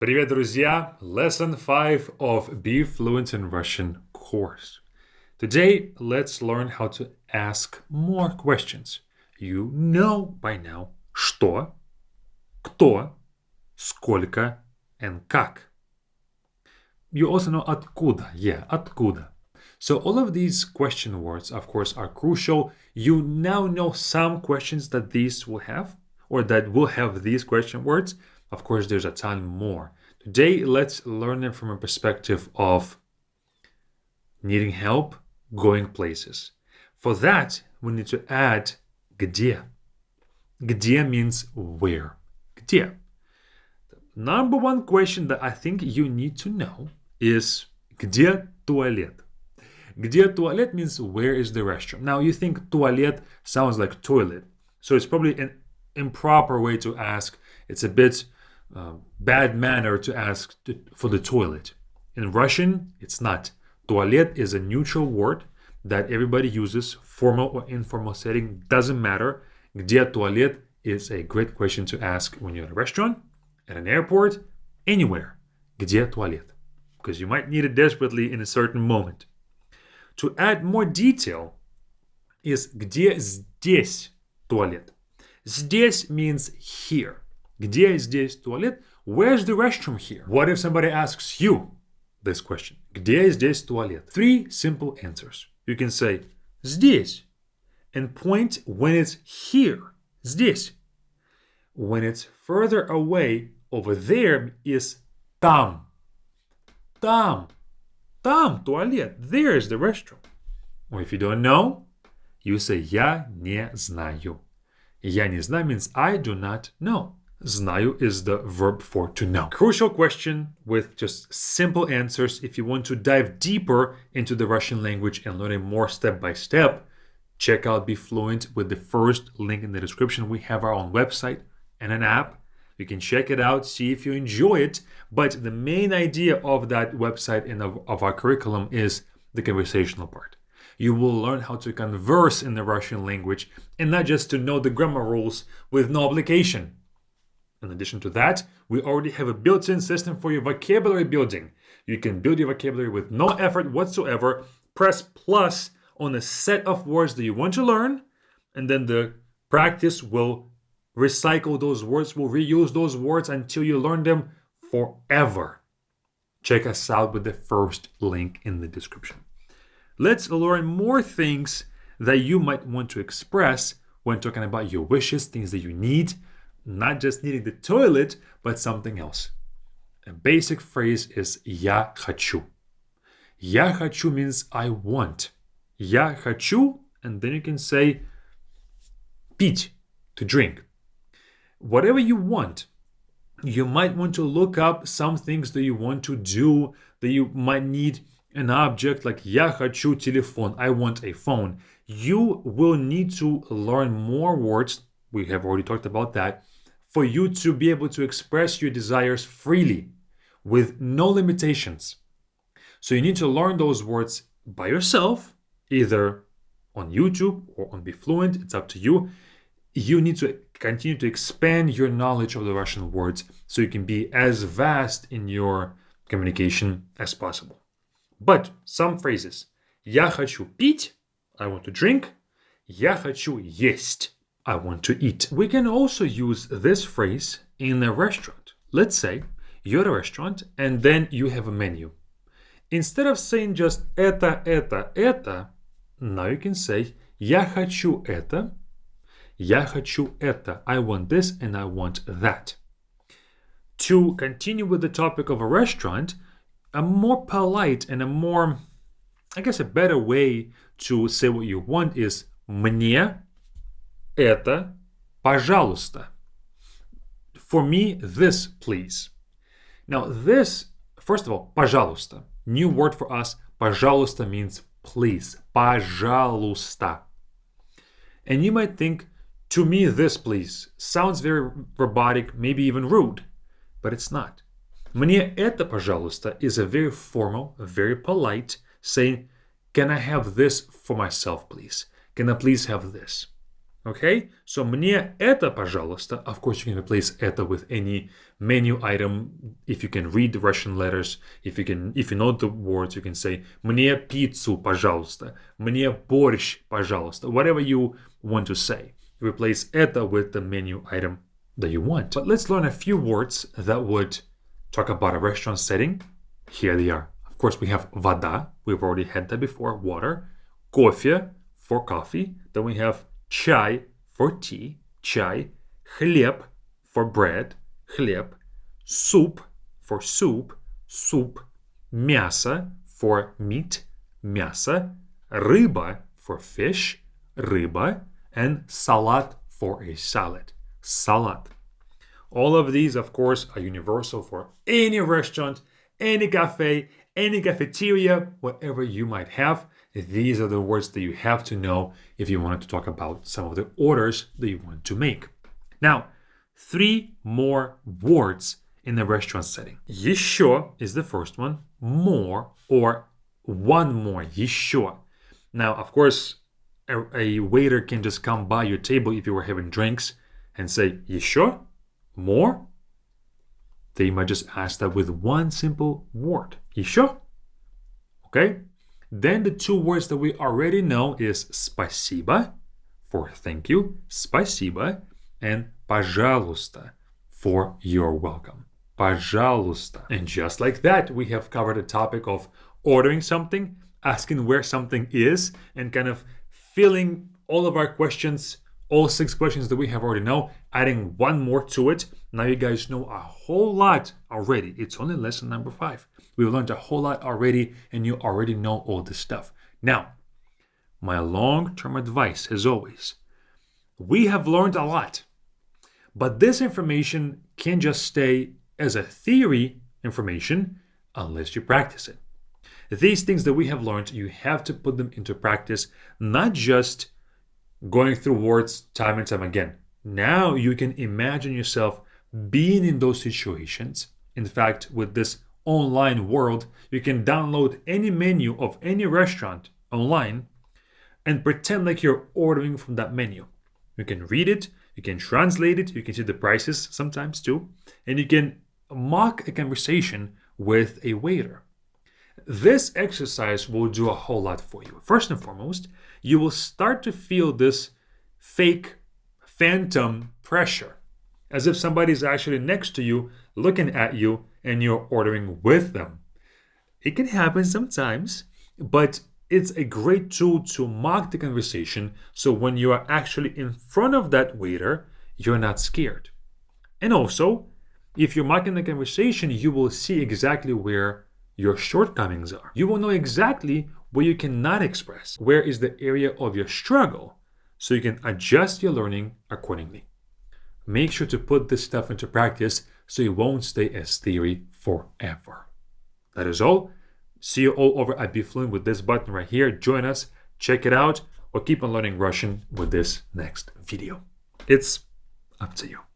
Привет, друзья! Lesson 5 of Be Fluent in Russian course. Today, let's learn how to ask more questions. You know by now что, кто, сколько, and как. You also know откуда. Откуда. So all of these question words, of course, are crucial. You now know some questions that these will have, or that will have these question words. Of course, there's a ton more. Today, let's learn them from a perspective of needing help, going places. For that, we need to add где. Где means where. Где. The number one question that I think you need to know is где туалет? Где туалет means where is the restroom? Now you think туалет sounds like toilet. So it's probably an improper way to ask. It's a bit bad manner to ask for the toilet. In Russian, it's not. Туалет is a neutral word that everybody uses, formal or informal setting, doesn't matter. Где туалет is a great question to ask when you're at a restaurant, at an airport, anywhere. Где туалет? Because you might need it desperately in a certain moment. To add more detail is где здесь туалет? Здесь means here. Где здесь туалет? Where's the restroom here? What if somebody asks you this question? Где здесь туалет? 3 simple answers. You can say здесь and point when it's here. Здесь. When it's further away, over there is там. Там. Там туалет. There is the restroom. Or if you don't know, you say я не знаю. Я не знаю means I do not know. Знаю is the verb for to know. Crucial question with just simple answers. If you want to dive deeper into the Russian language and learn it more step by step, check out Be Fluent with the first link in the description. We have our own website and an app. You can check it out, see if you enjoy it. But the main idea of that website and of our curriculum is the conversational part. You will learn how to converse in the Russian language and not just to know the grammar rules with no obligation. In addition to that, we already have a built-in system for your vocabulary building. You can build your vocabulary with no effort whatsoever. Press plus on a set of words that you want to learn, and then the practice will recycle those words, will reuse those words until you learn them forever. Check us out with the first link in the description. Let's learn more things that you might want to express when talking about your wishes, things that you need. Not just needing the toilet, but something else. A basic phrase is я хочу. Я хочу means I want. Я хочу, and then you can say пить, to drink. Whatever you want. You might want to look up some things that you want to do, that you might need an object like я хочу телефон, I want a phone. You will need to learn more words, we have already talked about that, for you to be able to express your desires freely with no limitations. So you need to learn those words by yourself, either on YouTube or on Be Fluent, it's up to you. You need to continue to expand your knowledge of the Russian words so you can be as vast in your communication as possible. But some phrases. Я хочу пить, I want to drink. Я хочу есть, I want to eat. We can also use this phrase in a restaurant. Let's say you're at a restaurant and then you have a menu. Instead of saying just это, now you can say я хочу это, я хочу это, I want this and I want that. To continue with the topic of a restaurant, a more polite and a more, I guess a better way to say what you want is мне это, пожалуйста. For me, this, please. Now, this, first of all, пожалуйста. New word for us, пожалуйста means please. Пожалуйста. And you might think, to me, this, please, sounds very robotic, maybe even rude, but it's not. Мне это, пожалуйста, is a very formal, very polite saying, can I have this for myself, please? Can I please have this? Okay, so мне это, пожалуйста. Of course, you can replace это with any menu item. If you can read the Russian letters, if you know the words, you can say мне пиццу, пожалуйста. Мне борщ, пожалуйста. Whatever you want to say. Replace это with the menu item that you want. But let's learn a few words that would talk about a restaurant setting. Here they are. Of course, we have вода. We've already had that before. Water. Кофе for coffee. Then we have чай for tea, чай, хлеб for bread, хлеб, soup for soup, soup, мясо for meat, мясо, рыба for fish, рыба, and salad for a salad, salad. All of these, of course, are universal for any restaurant, any cafe, any cafeteria, whatever you might have. These are the words that you have to know if you wanted to talk about some of the orders that you want to make. Now, 3 more words in the restaurant setting. Еще is the first one, more or one more, еще. Now, of course, a waiter can just come by your table if you were having drinks and say, еще? More? They might just ask that with one simple word, еще? Okay? Then the 2 words that we already know is спасибо for thank you, спасибо, and пожалуйста for you're welcome. Пожалуйста. And just like that, we have covered the topic of ordering something, asking where something is, and kind of filling all of our questions, all 6 questions that we have already know, adding one more to it. Now you guys know a whole lot already. It's only lesson number 5. We've learned a whole lot already, and you already know all this stuff. Now, my long-term advice, as always, we have learned a lot, but this information can just stay as a theory information unless you practice it. These things that we have learned, you have to put them into practice, not just going through words time and time again. Now you can imagine yourself being in those situations. In fact, with this online world, you can download any menu of any restaurant online and pretend like you're ordering from that menu. You can read it, you can translate it, you can see the prices sometimes too, and you can mock a conversation with a waiter. This exercise will do a whole lot for you. First and foremost, you will start to feel this fake phantom pressure, as if somebody's actually next to you, looking at you, and you're ordering with them. It can happen sometimes, but it's a great tool to mock the conversation, so when you are actually in front of that waiter, you're not scared. And also, if you're mocking the conversation, you will see exactly where your shortcomings are. You will know exactly where you cannot express, where is the area of your struggle, so you can adjust your learning accordingly. Make sure to put this stuff into practice so it won't stay as theory forever. That is all. See you all over at BeFluent with this button right here. Join us, check it out, or keep on learning Russian with this next video. It's up to you.